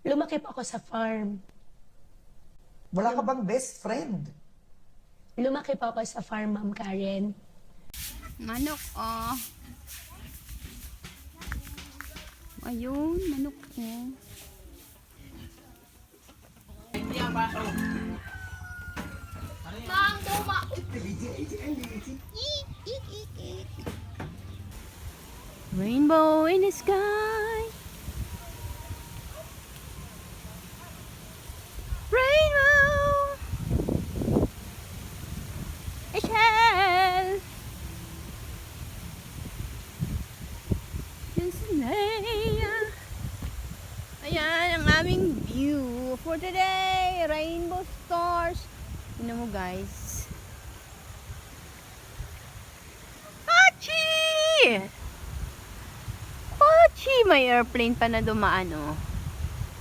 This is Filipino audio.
Lumaki po ako sa farm. Wala ka bang best friend? Lumaki po ako sa farm, Ma'am Karen. Manok, oh. Ayun, manok, oh. Mang, tuma. Rainbow in the sky. Rainbow. Ishel. Ayan ang aming view for today. Rainbow stars. Tignan mo guys. Hachi! Hachi! May airplane pa na dumaan oh.